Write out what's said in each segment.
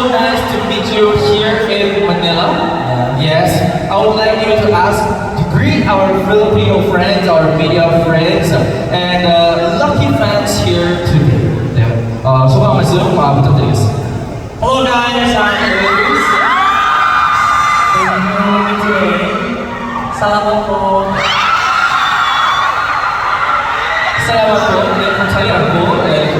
so nice to meet you here in Manila. Yes, I would like you to ask to greet our Filipino friends, our media friends, and lucky fans here today. Yeah. 소감 말씀 부탁드리겠습니다. Hello guys, I'm Luis. Thank you for me today. Salamat po. Salamat po. 자리 앉고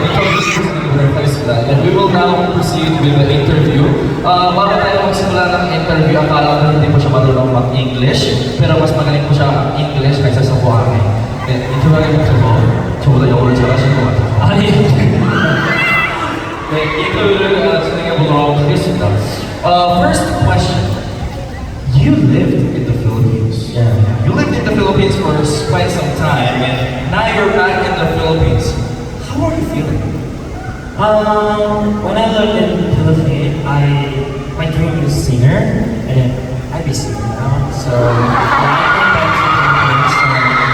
인터뷰를 하겠습니다. And we will now proceed with the interview. Bago tayo magsimula ng interview, akala ko hindi po siya marunong mag-English, pero mas magaling po siya English kaysa sa buhangin. 인터뷰하게 되셔서 저보다 영어를 잘하시는 것 같아요. 아니. 네, 인터뷰를 진행해 보도록 하겠습니다. First question. You lived in the Philippines. Yeah. You lived in the Philippines for quite some time, and now you're back in the Philippines. How are you feeling? When I lived in the Philippines, my dream was singer, and I be singer now. So when I came back to the Philippines,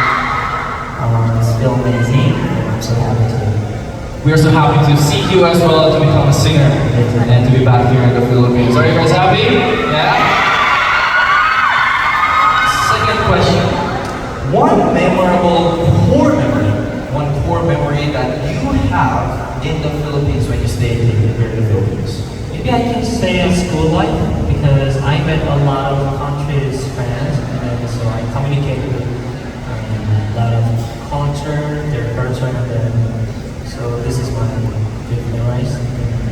it's still amazing. And I'm so happy to. We are so happy to see you as well to become a singer and to be back here in the Philippines. Are you guys happy? Yeah? Second question. One core memory that you have in the Philippines when you stayed here in the Philippines. Maybe I can say school life because I met a lot of countries' friends, and so I communicate with a lot of culture, their culture, and then so this is my good memories in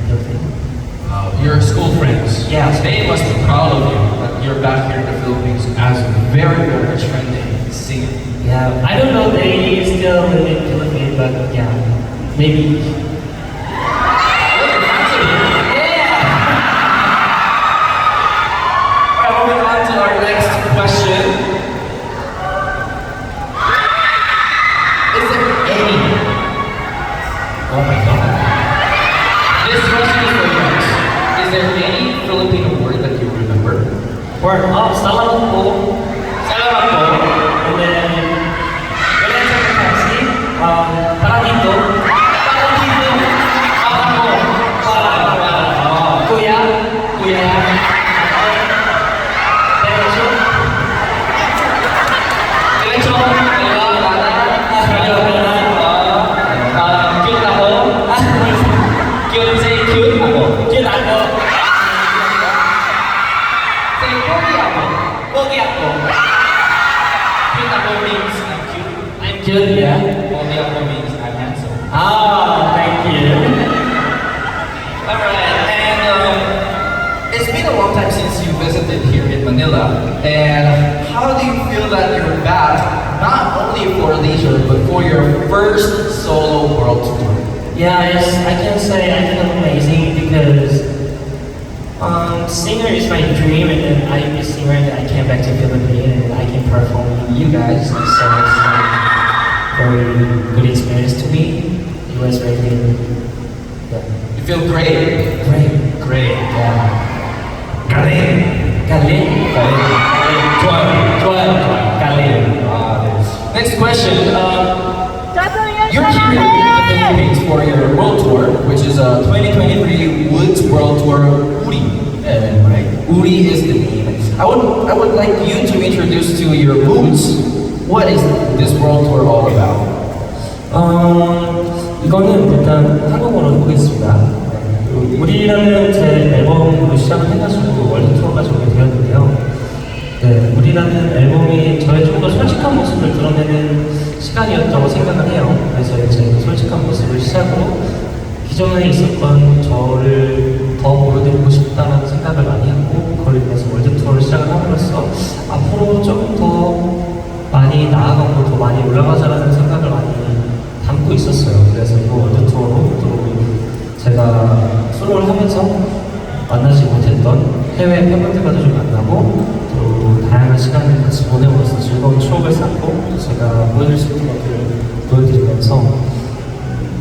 the Philippines. Your school friends. Yeah. They must be proud of you that you're back here in the Philippines as a very, very trending singer. Yeah, I don't know they still live in Philippines, but yeah, maybe. Moving on to our next question. Is there any? Oh my God. This question is for you guys. Is there any Filipino word that you remember? Word. Oh, salamat po. Salamat po. And then when I took a taxi, parang dito. Parang dito. Kuya. Kuya. Derecho. Diretso. Cute ako. Cute, say cute ako. Cute ako. Say pogi ako. Pogi ako. Cute ako means I'm cute. I'm cute, yeah. Pogi ako means I'm handsome. Ah, thank you. Alright, and it's been a long time since you visited here in Manila. And how do you feel that you're back, not only for leisure, but for your first solo world tour? Yeah, yes, I can say I feel amazing because singer is my dream, and then I'm a singer and I came back to Philippines and I can perform with you guys. So it's like very good experience to me. It was really yeah. You feel great. Great. Great. Yeah. Galing. Galing. Galing. Galing. Next question. You're here in the Philippines for your world tour, which is a 2023 WOODZ World Tour WOODZ. Right? WOODZ is the name. I would like you to introduce to your WOODZ. What is this world tour all about? 이거는 일단 한국어로 보겠습니다. 우리라는 제 앨범으로 시작을 해가지고 월드 투어까지 오게 되었는데요. 네, 우리라는 앨범이 저의 좀 더 솔직한 모습을 드러내는 시간이었다고 생각을 해요. 그래서 제 솔직한 모습을 시작으로 기존에 있었던 저를 더 보여드리고 싶다는 생각을 많이 했고, 그걸 위해서 월드 투어를 시작을 함으로써 앞으로 좀 더 많이 나아가고 더 많이 올라가자라는 생각을 많이 담고 있었어요. 그래서 이 월드 투어로 또 제가 솔로를 하면서 만나지 못했던 해외 팬분들과도 좀 만나고 또 다양한 시간을 같이 보내면서 즐거운 추억을 쌓고 제가 보여줄 수 있는 것들을 보여드리면서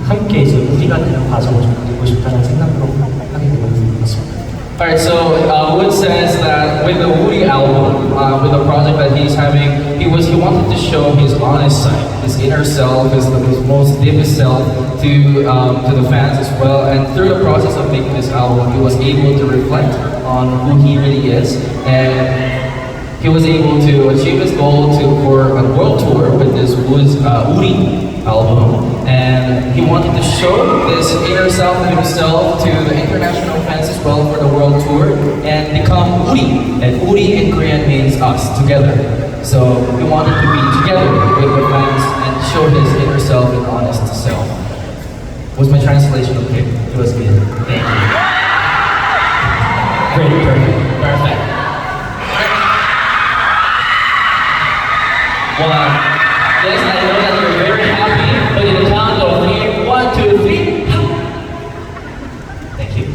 함께 이제 우리가 되는 과정을 좀 그리고 싶다는 생각으로 하게 된 것 같습니다. Alright, so Wood says that with the Woody album, with the project that he's having, he wanted to show his honest side, his inner self, his most deepest self to the fans as well. And through the process of making this album, he was able to reflect on who he really is, and he was able to achieve his goal for a world tour with this WOODZ Woody album. And he wanted to show this inner self of himself to the international fans as well for the world tour and become Woody. And Woody in Korean means us, together. So he wanted to be together with the fans and show his inner self and honest self. Was my translation okay? It was good. Thank you. Great, perfect. Well, yes, I know that you're very happy, but in the count of 3, 1, 2, 3, thank you.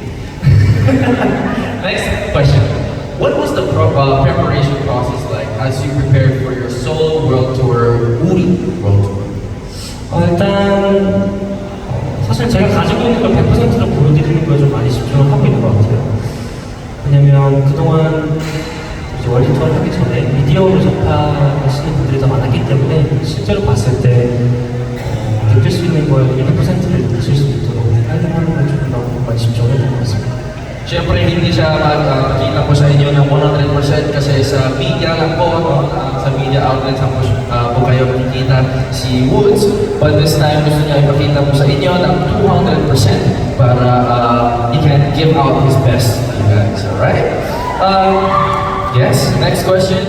Next question. What was the preparation process like as you prepared for your solo world tour, Woody World Tour? 일단 사실 제가 가지고 있는 걸 100%로 보여드리는 거에 좀 많이 집중을 하고 있는 것 같아요. 왜냐면 그동안 월드 투어를 하기 전에 미디어로 접하시는 분들이 더 많았기 때문에 실제로 봤을 때 느낄 수 있는 걸 100%를 느끼실 수 있도록 하려는 걸 조금 더 많이 집중을 했던 것 같습니다. Siyempre, hindi siya magkita po sa inyo ng 100% kasi sa media lang po, no? Sa media outlets po kayo makikita si WOODZ. But this time, gusto niya ipakita po sa inyo ng 200% para he can give out his best to you guys, alright? Yes, next question.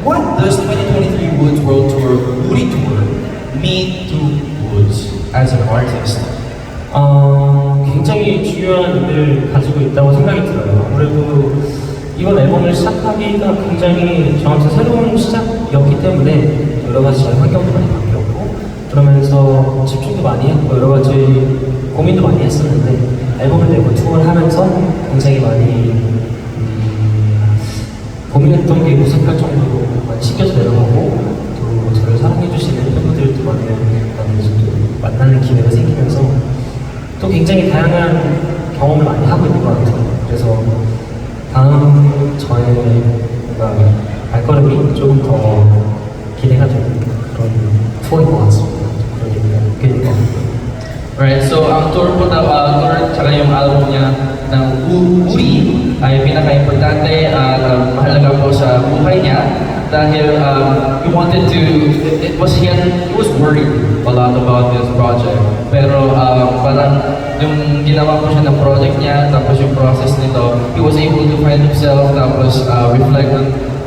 What does 2023 WOODZ World Tour Woody Tour mean to WOODZ as an artist? 굉장히 중요한 의미를 가지고 있다고 생각이 들어요. 아무래도 이번 앨범을 시작하기가 굉장히 저한테 새로운 시작이었기 때문에 여러 가지 저의 환경도 많이 바뀌었고 그러면서 집중도 많이 했고 여러 가지 고민도 많이 했었는데 앨범을 내고 투어를 하면서 굉장히 많이 고민했던 게 무색할 정도로 많이 씻겨져 내려가고 또 저를 사랑해주시는 팬분들도 많이 만나는 기회가 생기면서 또 굉장히 다양한 경험을 많이 하고 있는 것 같아요. 그래서 다음 저의 뭔가 발걸음이 조금 더 기대가 되는 그런 투어인 것 같습니다. 그런 얘기가 느끼는 것 같아요. Right, so ang tour po tour tsaka yung album niya ng Woody ay pinaka-importante at mahalaga po sa buhay niya dahil he wanted to, he was worried a lot about this project pero parang yung ginawa po siya ng project niya tapos yung process nito, he was able to find himself tapos reflect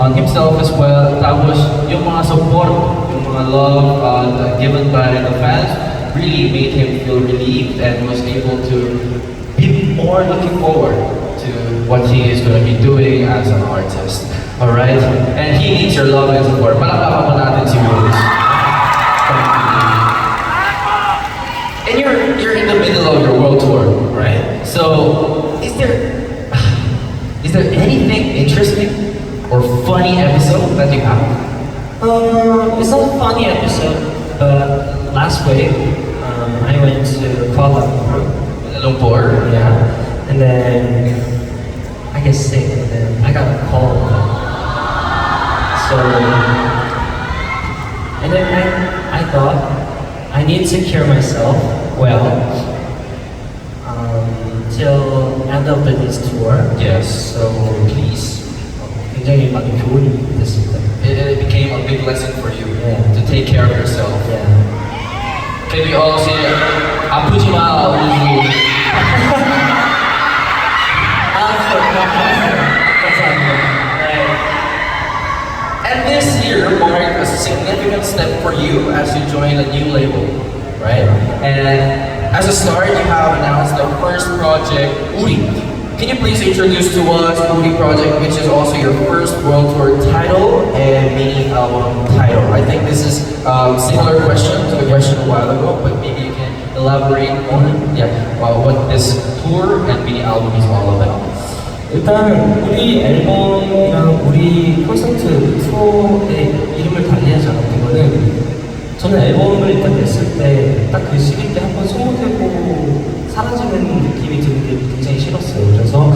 on himself as well tapos yung mga support, yung mga love given by the fans really made him feel relieved and was able to be more looking forward to what he is going to be doing as an artist. Alright? And he needs your love and support. Palakpakan po natin si WOODZ. And you're in the middle of your world tour, right? So, is there anything interesting or funny episode that you have? It's not a funny episode, but last week I went to Kuala Lumpur. Yeah, and then I get sick, and then I got a cold. So, and then I thought I need to cure myself well till end of this tour. Yes. So please, 굉장히 많은 교훈이 됐습니다. It became a big lesson for you to take care of yourself. Yeah. Can we all say, 아프지 마, 우주. And this year marked a significant step for you as you join a new label, right? And as a start, you have announced the first project, WOODZ. Can you please introduce to us WOODZ Project, which is also your first world tour title and mini album title? I think this is a similar question to the question a while ago, but maybe you can elaborate on what this tour and mini album is all about. 일단 우리 앨범이랑 우리 콘서트 투어의 이름을 달리하지 않았던 거는 저는 앨범을 일단 냈을 때 딱 그 시기 때 한번 소모되고 사라지는 느낌이 드는 게 굉장히 싫었어요. 그래서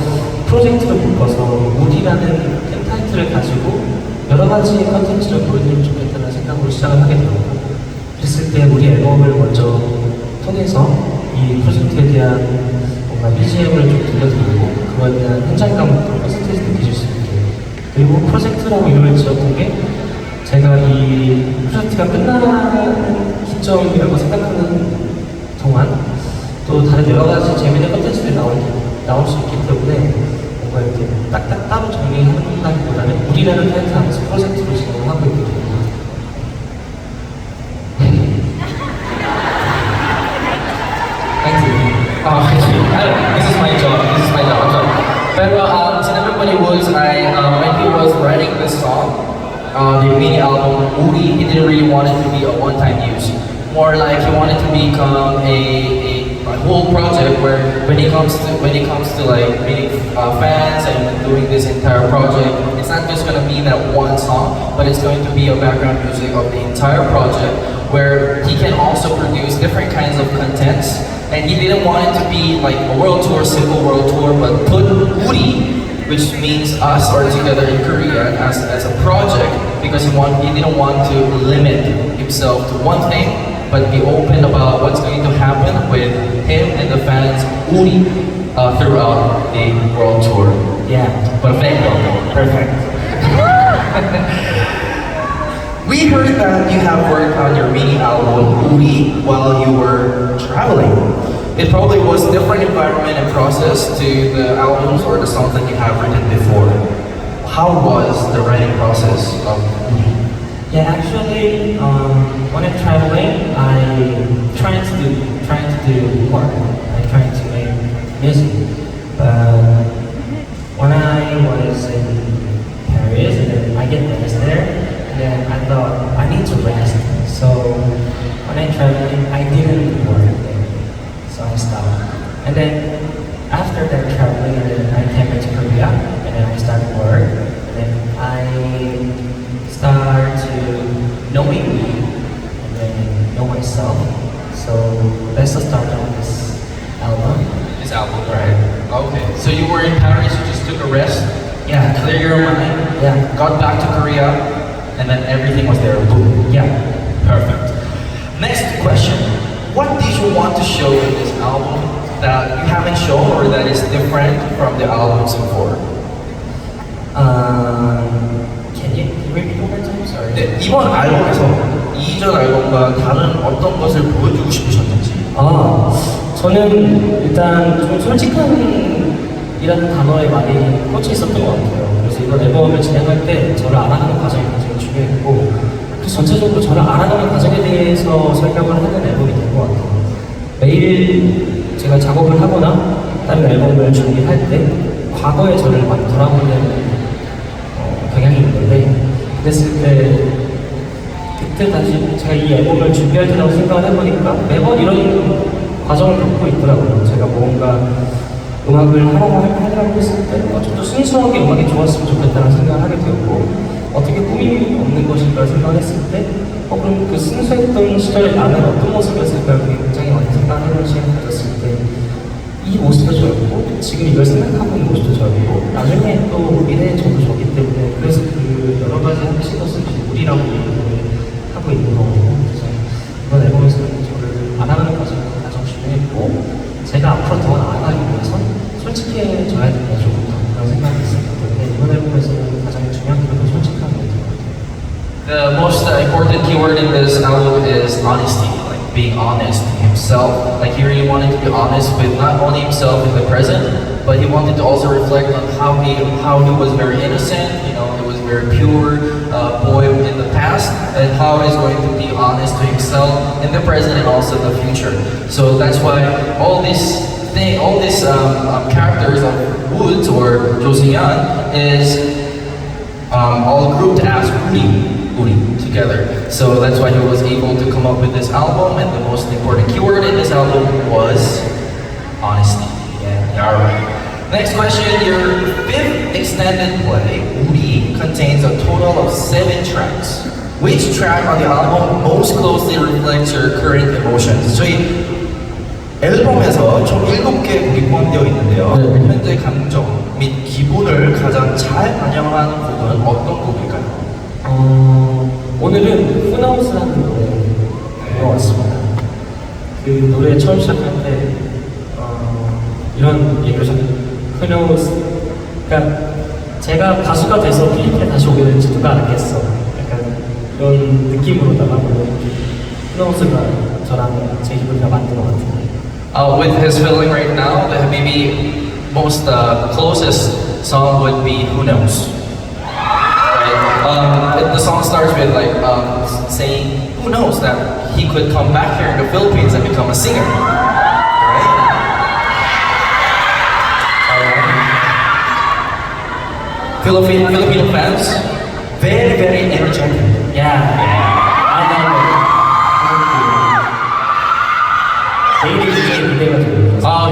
프로젝트를 묶어서 우리라는 큰 타이틀을 가지고 여러 가지 컨텐츠를 보여드리면 좋겠다는 생각으로 시작을 하게 되었고, 그랬을 때 우리 앨범을 먼저 통해서 이 프로젝트에 대한 뭔가 BGM을 좀 들려드리고 그거에 대한 현장감을 컨센트에서 느끼실 수 있게, 그리고 프로젝트라고 이름을 지었던 게 제가 이 프로젝트가 끝나는 시점이라고 생각하는 동안 또 다른 여러 가지 재미있는 컨텐츠들이 나올 수 있기 때문에 뭔가 이렇게 딱딱 따로 정리한다기보다는 우리라는 타이틀 안에서 프로젝트로 진행을 하고 있게 됩니다. Thank you. This is my job. This is my job. But sinabi po ni Woods, when he was writing this song, the mini album WOODZ, he didn't really want it to be a one-time use. More like he wanted to become a whole project where when it comes to like meeting fans and doing this entire project, it's not just gonna be that one song, but it's going to be a background music of the entire project where he can also produce different kinds of contents. And he didn't want it to be like a world tour, simple world tour, but put WOODZ, which means us or together in Korea, as a project, because he didn't want to limit himself to one thing, but be open about what's going to happen with him and the fans WOODZ throughout the world tour. Yeah. Perfecto. Perfect. We heard that you have worked on your mini album WOODZ while you were traveling. It probably was a different environment and process to the albums or the songs that you have written before. How was the writing process of WOODZ? Yeah, actually, when I'm traveling, I try to do more. I try to make music. But when I was in Paris, and then I get rest there, and then I thought I need to rest. So when I'm traveling, I didn't work there, so I stopped. And then after that traveling, and then I came back to Korea, and then I started work, and then I start to knowing me and then know myself. So that's the start of this album. This album, right? Okay. So you were in Paris, you just took a rest, Yeah. clear your mind, Yeah. got back to Korea, and then everything was there. Boom. Yeah. Perfect. Next question. What did you want to show in this album that you haven't shown or that is different from the albums before? Can you repeat one more time? Sorry. 네, 이번 앨범에서 이전 앨범과 다른 어떤 것을 보여주고 싶으셨는지. 저는 일단 좀 솔직함이라는 단어에 많이 꽂혀 있었던 것 같아요. 그래서 이번 앨범을 진행할 때 저를 알아가는 과정이 굉장히 중요했고, 그래서 전체적으로 저를 알아가는 과정에 대해서 설명을 하는 앨범이 된 것 같아요. 매일 제가 작업을 하거나 다른 앨범을 준비할 때 과거의 저를 많이 돌아보는 경향이 있는데, 그랬을 때 그때 다시 제가 이 앨범을 준비할 때라고 생각을 해보니까 매번 이런 과정을 겪고 있더라고요. 제가 뭔가 음악을 하려고 했을 때 좀 더 순수하게 음악이 좋았으면 좋겠다는 생각을 하게 되었고, 어떻게 꾸밈이 없는 것일까 생각을 했을 때 그럼 그 순수했던 시절의 나는 어떤 모습이었을까 굉장히 많이 생각해보는 시간을 가졌을 때 이 모습도 저였고 지금 이걸 생각하고 있는 모습도 저였고 나중에 또 미래의 저도 저기 때문에, 그래서 그 여러 가지 하신 것을 우리라고 얘기를 하고 있는 거거든요. 그래서 이번 앨범에서는 저를 알아가는 과정이 가장 중요했고, 제가 앞으로 더 나아가기 위해서 솔직해져야 된다 조금 그런 생각이 있었기 때문에 이번 앨범에서는 가장 중요한 게 솔직함이었던 것 같아요. The most important keyword in this album is honesty, like being honest to himself. Like he really wanted to be honest with not only himself in the present, but he wanted to also reflect on how he was very innocent, you know, he was very pure boy in the past, and how he's going to be honest to himself in the present and also the future. So that's why all these characters of WOODZ or Josian is all grouped as WOODZ together. So that's why he was able to come up with this album, and the most important keyword in this album was honesty. Yeah, alright. Next question, your fifth extended play, WOODZ, contains a total of 7 tracks. Which track on the album most closely reflects your current emotions? 저희 앨범에서 총 7개 곡이 포함되어 있는데요. 네. 현재 감정 및 기분을 가장 잘 반영하는 곡은 어떤 곡일까요? 오늘은 후나우스라는 노래가 왔습니다. 그 노래 처음 시작할 때 이런 얘기를 하셨어요. 후나우스. 그러니까 제가 가수가 돼서 필리핀에 다시 오게 될지 누가 알겠어. 약간 그런 느낌으로다가 후나우스가 저랑 제 기분이랑 맞는 것 같은데. With his feeling right now, that maybe most closest song would be Who Knows. Right? The song starts with like saying, who knows that he could come back here in the Philippines and become a singer. Right? Filipino fans, very, very energetic. Yeah. I know.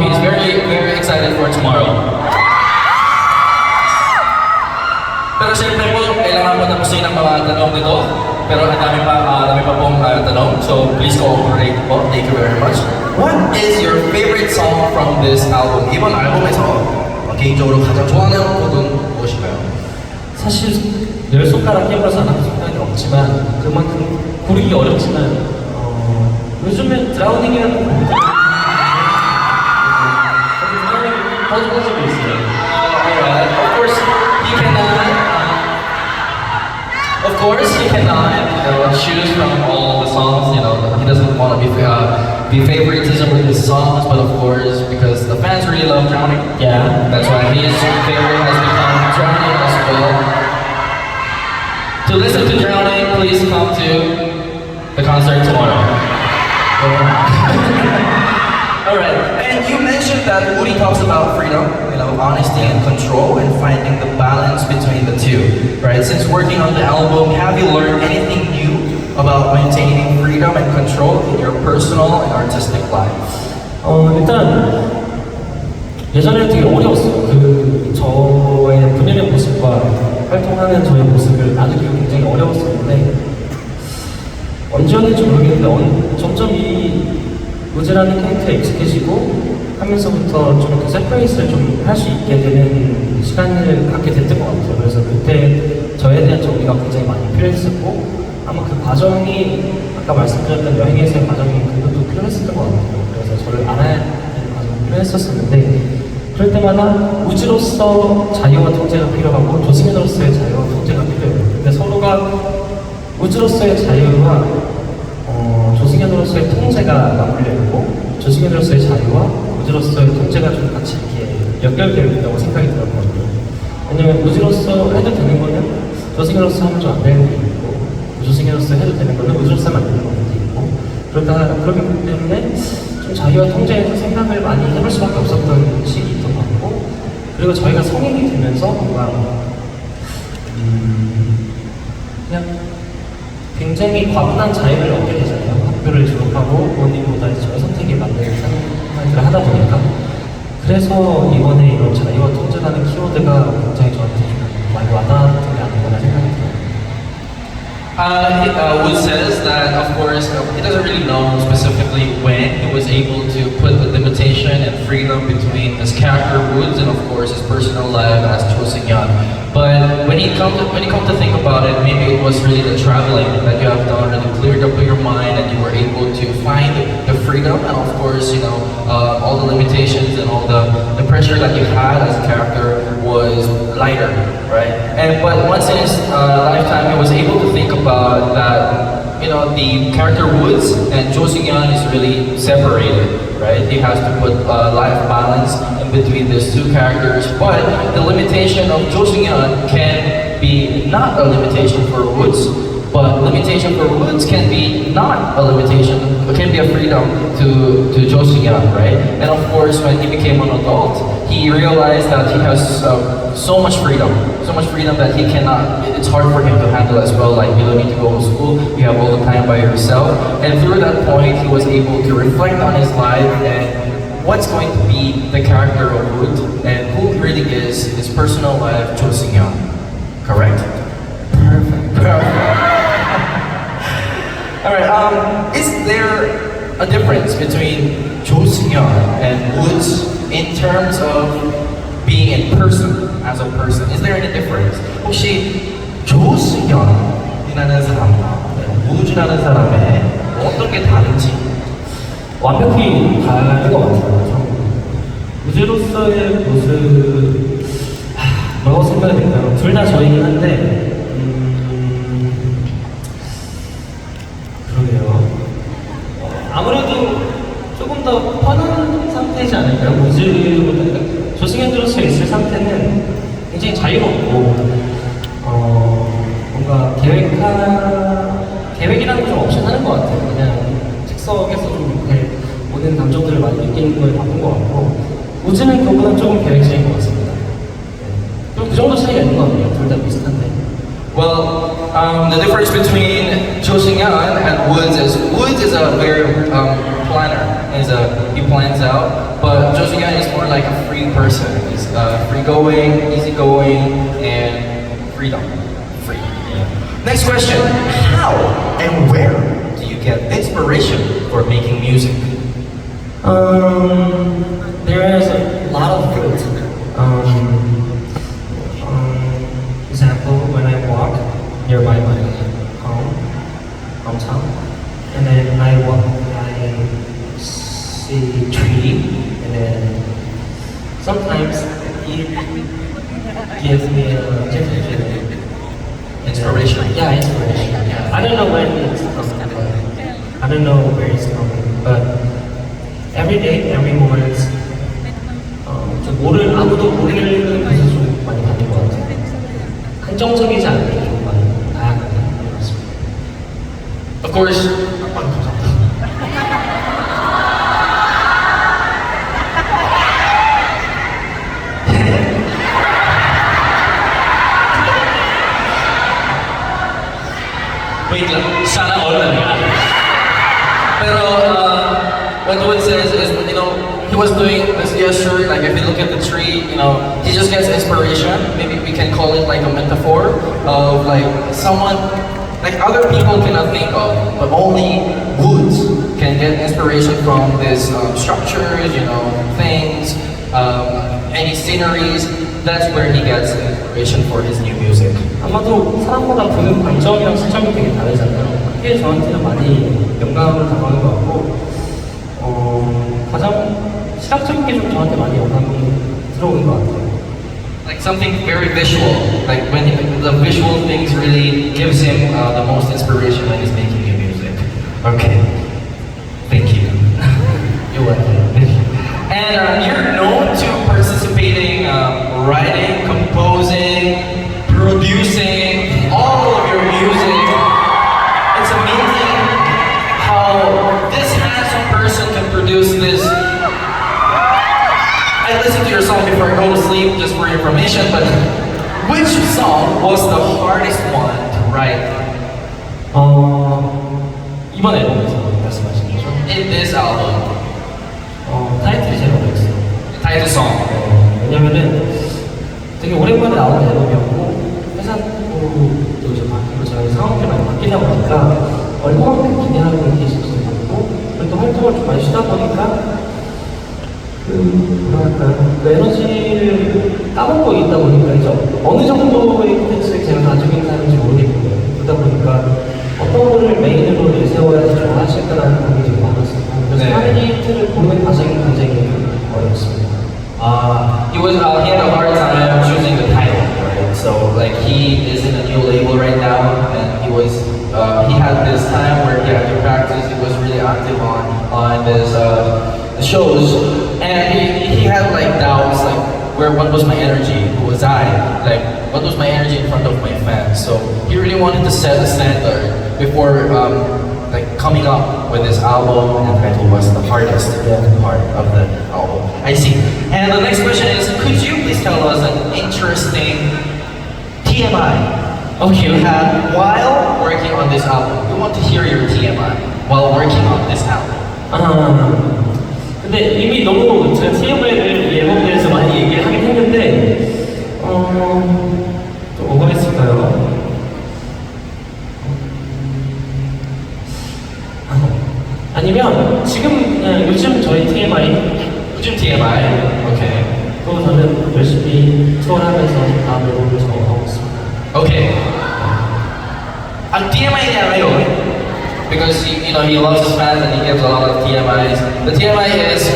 He's very, very excited for tomorrow. Pero siyempre po, kailangan po tapusin ang mga tanong nito. Pero ang dami pa pong tanong. So please cooperate po. Thank you very much. What is your favorite song from this album? 이번 앨범에서 개인적으로 가장 좋아하는 곡은 무엇인가요? 사실 열 손가락 깨물어서 하는 손가락이 없지만 그만큼 고르기 어렵지만 요즘에 드라우닝이라는 곡이 퍼지고 있어요. Alright, of course he cannot choose from all the songs. You know, he doesn't want to be favoritism with his songs, but of course because the fans really love Drowning. Yeah. That's why his favorite has become Drowning as well. To listen to Drowning, please come to the concert tomorrow. Alright, and you mentioned that Woody talks about freedom, you know, honesty and control, and finding the balance between the two, right? Since working on the album, have you learned anything new about maintaining freedom and control in your personal and artistic life? 일단 예전에는 되게 어려웠어요. 저의 본연의 모습과 활동하는 저의 모습을 나누기가 굉장히 어려웠었는데 언제였는지 모르겠는데 점점 이 우즈라는 캐릭터에 익숙해지고 하면서부터 좀 이렇게 세퍼레이스를 좀 할 수 있게 되는 시간을 갖게 됐던 것 같아요. 그래서 그때 저에 대한 정리가 굉장히 많이 필요했었고 아마 그 과정이 아까 말씀드렸던 여행에서의 과정이 그것도 필요했었던 것 같아요. 그래서 저를 알아야 되는 과정이 필요했었었는데 그럴 때마다 우즈로서 자유와 통제가 필요하고 조승현으로서의 자유와 통제가 필요해요. 근데 서로가 우즈로서의 자유와 조승현으로서의 통제가 맞물려 있고 조승현으로서의 자유와 우즈로서의 통제가 좀 같이 이렇게 연결되어 있다고 생각이 들었거든요. 왜냐면 우즈로서 해도 되는 거는 조승현으로서 하면 좀 안 되는 게 있고 조승현으로서 해도 되는 거는 우즈로서 하면 안 되는 것도 있고 그렇기 때문에 좀 자유와 통제에서 생각을 많이 해볼 수밖에 없었던 시기 있던 것 같고 그리고 저희가 성인이 되면서 뭔가 그냥 굉장히 과분한 자유를 얻게 되잖아요. 학교를 졸업하고 부모님보다 저의 선택에 맞는 생각을 하다 보니까 그래서 이번에 이런 자유와 통제라는 키워드가 굉장히 저한테 좀 많이 와닿았던 게 아닌가 생각이 들어요. Wood says that, of course, he doesn't really know specifically when he was able to put the limitation and freedom between his character Woods and, of course, his personal life as Cho Seung-yeon. But when you come to think about it, maybe it was really the traveling that you have done really cleared up your mind, and you were able to find the freedom and, of course, you know, all the limitations and all the pressure that you had as a character was lighter, right? But once in his lifetime, he was able to think about that, you know, the character Woods and Cho Seung-yeon is really separated, right? He has to put life balance in between these two characters, but the limitation of Cho Seung-yeon can be not a limitation for Woods, but limitation for Woods can be not a limitation, it can be a freedom to Cho Seung-yeon, right? And of course, when he became an adult, he realized that he has so much freedom that he cannot, it's hard for him to handle as well, like you don't need to go to school, you have all the time by yourself. And through that point, he was able to reflect on his life and what's going to be the character of Wood and who really is his personal life, Cho Seung-yeon. Correct? Perfect. Alright, is there a difference between Cho Seung-yeon and Woods in terms of being in person as a person? Is there any difference? 혹시 조승연이라는 사람과 우즈라는 사람의 어떤 게 다른지? 완벽히 다른 것 같아요. 우즈로서의 모습 뭐라고 생각이 될까요? 둘 다 저이긴 한데 그러게요. 아무래도 조금 더 편한 상태이지 않을까요? 우즈보다 조승현으로서 있을 상태는 굉장히 자유롭고 뭔가 계획이라는 게 좀 없이 하는 것 같아요. 그냥 즉석에서 좀 이렇게 모든 감정들을 많이 느끼는 거에 바쁜 것 같고 우즈는 그거보다 조금 계획적인 것 같습니다. 그 정도 차이가 있는 것 같아요. 둘 다 비슷한데. Well, the difference between Jo Seung-yeon and Woods is a very planner. He plans out, but Jo Seung-yeon is more like a free person. He's free-going, easygoing, and freedom. Free. Next question: how and where do you get inspiration for making music? There is a lot of good. Example, when I walk nearby my hometown, and then I see a tree, and then sometimes it gives me a Inspiration. Yeah, inspiration. Yeah. I don't know when it's coming, but I don't know where it's coming, but every day, every moment, 아무도 모르는 곳에서 좀 많이 다닌 것 같아요. 한정적이지 않게 좀 많이 다양하게 다녔습니다. Of course. Wait lang, sana all na nga. Pero what Wood says is, you know, he was doing this gesture, like if you look at the tree, you know, he just gets inspiration. Maybe we can call it like a metaphor of like someone, like other people cannot think of, but only Woods can get inspiration from these structures, you know, things, any sceneries. That's where he gets inspiration for his new music. 아마도 사람마다 보는 관점이랑 시점이 되게 다르잖아요. 그게 저한테는 많이 영감을 당하는 것 같고 가장 시각적인 게 좀 저한테 많이 영감이 들어오는 것 같아요. Like something very visual, like when the visual things really gives him the most inspiration when he's making new music. Okay, thank you. You're welcome. And you're known to participating, writing, composing, producing all of your music. It's amazing how this handsome person can produce this. I listened to your song before I go to sleep, just for your information, but which song was the hardest one to write? 이번 앨범에서 말씀하신 거죠? In this album, 타이틀이 제일 어려웠어요. title song. 왜냐면은 되게 오랜만에 나온 앨범이었고 회사도 이제 바뀌고 저희 상황들이 많이 바뀌다 보니까 얼마만큼 기대하고 있는 게 있을 수 있고 그리고 또 활동을 좀 많이 쉬다 보니까 그 에너지를 까먹고 있다 보니까 이제 어느 정도의 콘텐츠를 제가 가지고 있는 사람인지 모르겠고요. 그러다 보니까 어떤 거를 메인으로 내세워야지 좋아하실까라는 고민이 좀 많았어요. 그래서 타이틀을 고르는 과정이 굉장히 어렵습니다. He had a hard time choosing the title, right? So like he is in a new label right now, and he had this time where he had to practice. He was really active on this the shows, and he had like doubts, like what was my energy? Who was I? Like what was my energy in front of my fans? So he really wanted to set a standard before like coming up with this album, and the title was the hardest part of the album. I see. And the next question is, could you please tell us an interesting TMI you had while working on this album? We want to hear your TMI while working on this album. 근데 이미 너무 제가 TMI를 이 앨범에 대해서 많이 얘기를 하긴 했는데 또 뭐가 있을까요? 아니면 지금 그냥 요즘 저희 TMI 요즘 TMI. 오케이. 그거 저는 열심히 투어하면서 다음 앨범을 작업하고 있습니다. Okay. Ang TMI niya ngayon, because you know he loves his fans and he gives a lot of TMIs. The TMI is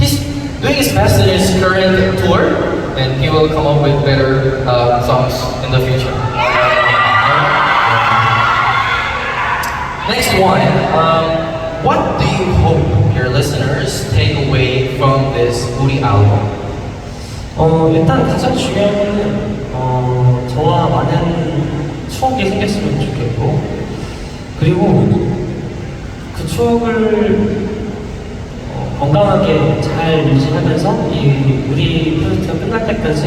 he's doing his best in his current tour, and he will come up with better songs in the future. Next one. What do you hope your listeners take away from this WOODZ album? 일단 가장 중요한 거는 저와 많은 추억이 생겼으면 좋겠고, 그리고 그 추억을 건강하게 잘 유지하면서 이 우리 프로젝트가 끝날 때까지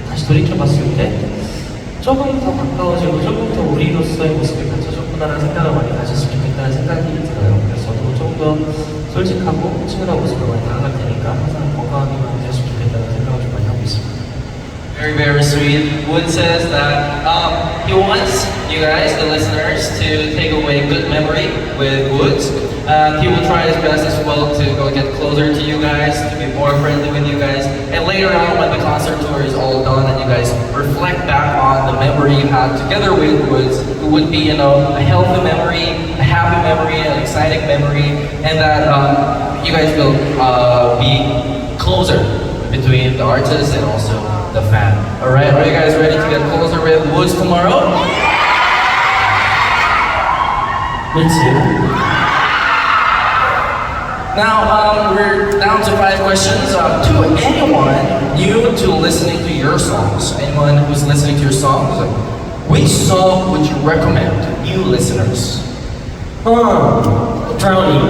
다시 돌이켜봤을 때 조금 더 가까워지고 조금 더 우리로서의 모습을 갖춰줬구나라는 생각을 많이 가졌으면 좋겠다는 생각이 들어요. 그래서 저도 조금 더 솔직하고 친근한 모습을 많이 다가갈 테니까 항상 건강하게만 되셨으면 좋겠다는 생각을 좀 많이 하고 있습니다. Very, very sweet. Wood says that he wants you guys, the listeners, to take away good memory with WOODZ. He will try his best as well to go get closer to you guys, to be more friendly with you guys. And later on, when the concert tour is all done and you guys reflect back on the memory you had together with WOODZ, it would be, you know, a healthy memory, a happy memory, an exciting memory, and that you guys will be closer between the artist and also the fan. Alright, are you guys ready to get closer with WOODZ tomorrow? Me too. Now, we're down to 5 questions. To anyone new to listening to your songs, anyone who's listening to your songs, which song would you recommend to new listeners? Drowning. Drowning,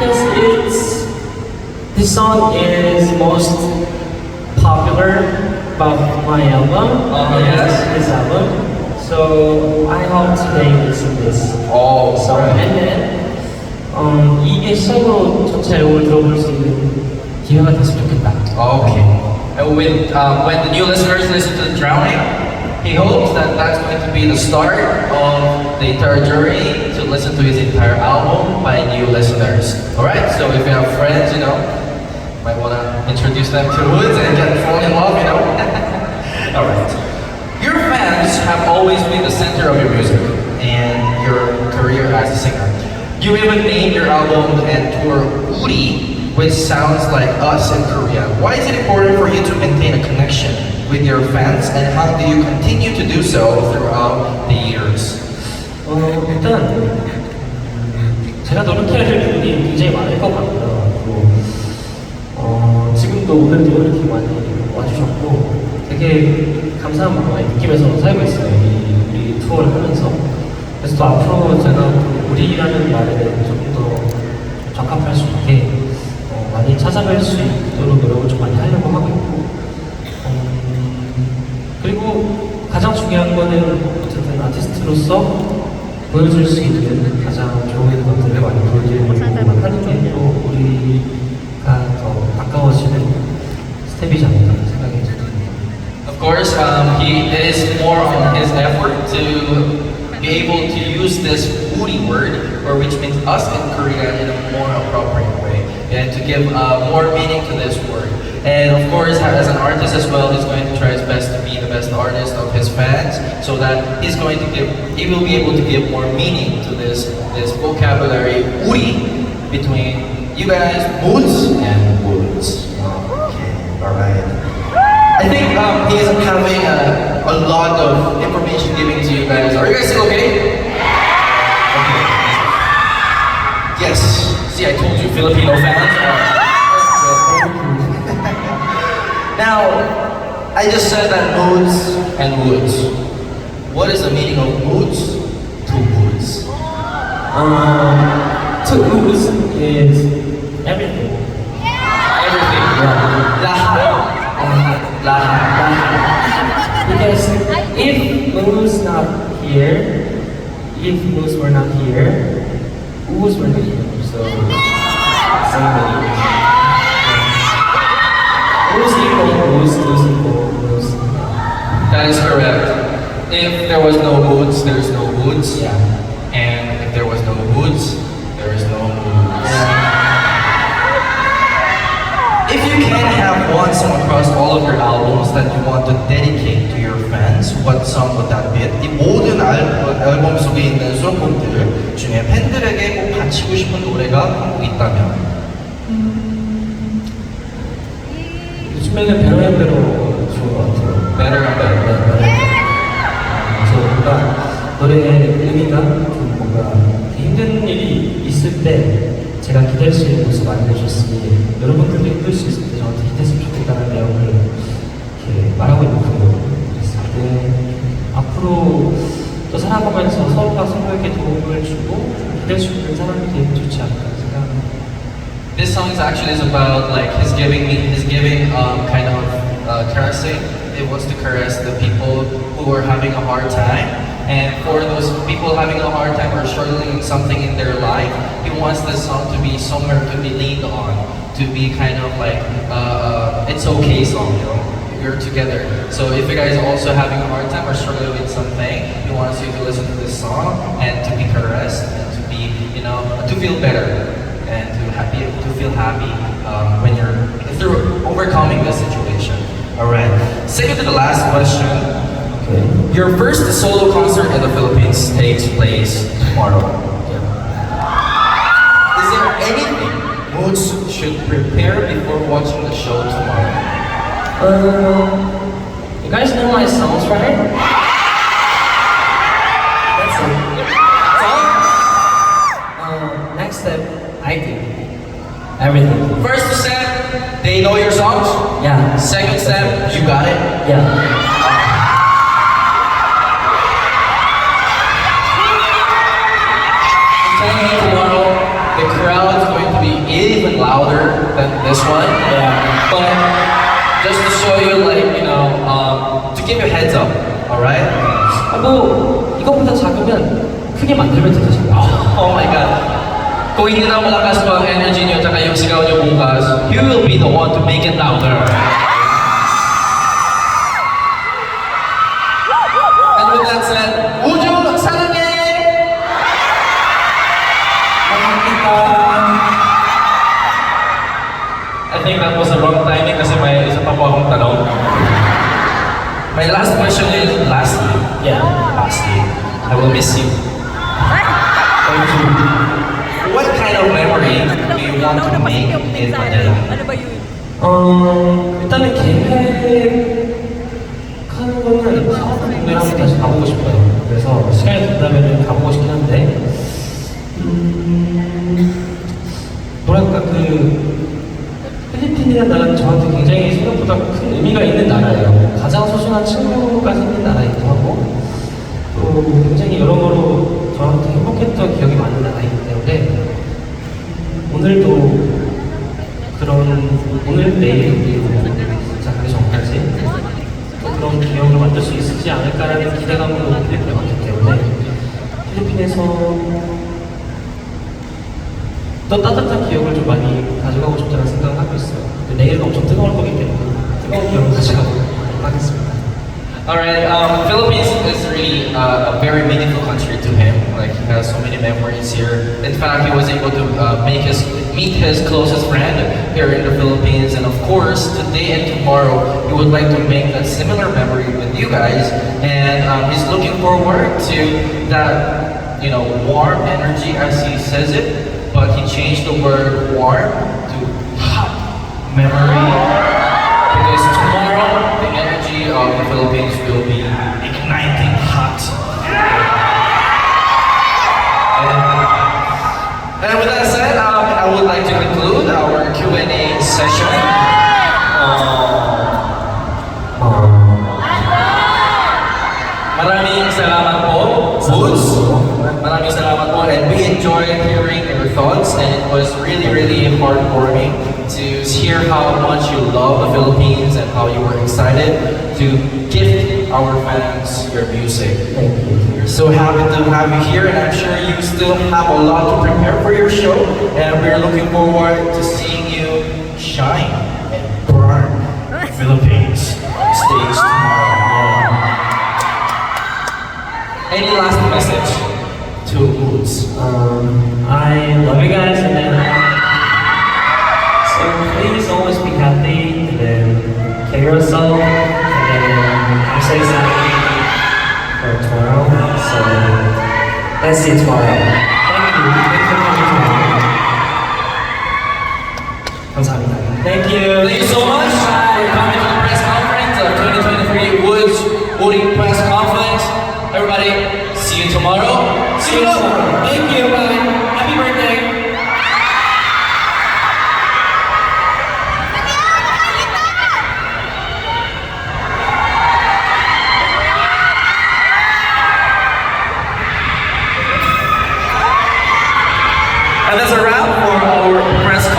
Because this song is most popular about my album. Yes. This album. So I hope today listen this Oh, song. And then 이게 시작으로 전체 앨범을 들어볼 수 있는 기회가 됐으면 좋겠다. Okay. And when the new listeners listen to Drowning, he hopes that that's going to be the start of the entire journey to listen to his entire album by new listeners. Alright, so if you have friends, you know, might want to introduce them to WOODZ and get fall in love, you know. Alright. Your fans have always been the center of your music and your career as a singer. You even named your album and tour WOODZ, which sounds like us in Korea. Why is it important for you to maintain a connection with your fans, and how do you continue to do so throughout the years? 일단 제가 노력해야 될 부분이 굉장히 많을 것 같고요. 그리고 지금도 오늘도 이렇게 많이 와주셨고 되게 감사한 마음 많이 느끼면서 살고 있어요. 우리 투어를 하면서. 그래서 또 앞으로 제가 또 우리라는 말에 조금 더 적합할 수 있게 많이 찾아뵐 수 있도록 노력을 좀 많이 하려고 하고 있고, 그리고 가장 중요한 거는 어쨌든 아티스트로서 보여줄 수 있는 가장 좋은 것들을 많이 보여주는 하는 게 또 우리가 더 가까워지는 스텝이지 않을까 생각이 듭니다. Of course, it is more on his effort to be able to use this WOODZ word, or which means us in Korea, in a more appropriate way, and to give more meaning to this word. And of course, as an artist as well, he's going to try his best to be the best artist of his fans, so that he will be able to give more meaning to this vocabulary WOODZ between you guys, WOODZ and WOODZ. Okay, alright. I think he is having a lot of information given to you guys. Are you guys still okay? Okay. Yes. See, I told you, Filipino fans. Now, I just said that moods and WOODZ. What is the meaning of moods to WOODZ? To WOODZ is everything. Everything. Yeah. Because if WOODZ not here, if WOODZ were not here, WOODZ were not here. So, same meaning. WOODZ equal WOODZ. That is correct. If there was no WOODZ, there's no WOODZ. Yeah. And if there was no WOODZ, there is no WOODZ. Yeah. songs that you want to dedicate to your fans, what song would that be? 이 모든 앨범 속에 있는 수록곡들 중에 팬들에게 꼭 바치고 싶은 노래가 한 곡 있다면? 요즘에는 베러 앤 베러 좋은 것 같아요. Better and Better. 그래서 뭔가 노래의 의미가 좀 뭔가 힘든 일이 있을 때 제가 기댈 수 있는 모습 알려주셨으니 여러분들도 힘들 수 있을 때 저한테 기댔으면 좋겠다는 내용을 이렇게 말하고 있는 그런 그랬을 때 앞으로 또 살아가면서 서로가 서로에게 도움을 주고 기댈 수 있는 사람이 되면 좋지 않을까 생각합니다. This song is actually is about like he's giving kind of caressing. It wants to caress the people who are having a hard time, and for those people having a hard time or struggling with something in their life, he wants this song to be somewhere to be leaned on, to be kind of like it's okay song, you know. We're together. So if you guys are also having a hard time or struggling with something, he wants you to listen to this song and to be caressed and to be, you know, to feel better. And to feel happy when if you're overcoming the situation. Alright. Second to the last question. Okay. Your first solo concert in the Philippines takes place tomorrow. Is there anything WOODZ should prepare before watching the show tomorrow? You guys know my songs, right? That's it. So, next step, I do everything. First step, they know your songs. Yeah. Second step, you got it. Yeah. I'm telling you tomorrow, the crowd is going to be even louder than this one. Yeah. But just to show you, like, you know, to give you a heads up, alright? 뭐 이거보다 작으면 크게 만들면 되죠. Oh my god. Kung hindi na malakas pa ang energy niyo at yung sigaw niyo bukas, you will be the one to make it louder. And with that said, WOODZ 사랑해! I think that was the wrong timing kasi may isa pa po akong tanong. My last question is, lastly, I will miss you. Thank you. What kind of memory do you want to make in Manila? Ano ba yun? 일단은 계획하는 거는 동네를 한번 다시 가보고 싶어요. 그래서 시간이 된다면 가보고 싶긴 한데, 뭐랄까 필리핀이라는 나라는 저한테 굉장히 생각보다 큰 의미가 있는 나라예요. 가장 소중한 친구가 생긴 나라이기도 하고, 또 굉장히 여러모로 저한테 행복했던 기억이 많은 나라이기 때문에 오늘 내일 그리고 시작하기 전까지 또 그런 기억을 만들 수 있지 않을까라는 기대감으로 필리핀에 왔기 때문에 필리핀에서 또 따뜻한 기억을 좀 많이 가져가고 싶다는 생각을 하고 있어요. 근데 내일은 엄청 뜨거울 거기 때문에 뜨거운 기억을 가져가도록 하겠습니다. Alright, Philippines is really a very meaningful country to him. Like, he has so many memories here. In fact, he was able to meet his closest friend here in the Philippines. And of course, today and tomorrow, he would like to make a similar memory with you guys. And he's looking forward to that, you know, warm energy as he says it. But he changed the word warm to hot memory. Because tomorrow, the energy of the Philippines will be igniting hot. And with that said, I would like to conclude our Q&A session. Maraming salamat po, WOODZ. Maraming salamat po, and we enjoyed hearing your thoughts, and it was really, really heartwarming to hear how much you love the Philippines and how you were excited to gift our fans your music. Thank you. We're so happy to have you here, and I'm sure you still have a lot to prepare for your show, and we're looking forward to seeing you shine and burn Philippines on stage tomorrow. Any last message to WOODZ? I love you guys, and then so please always be happy, and then care yourself. see tomorrow.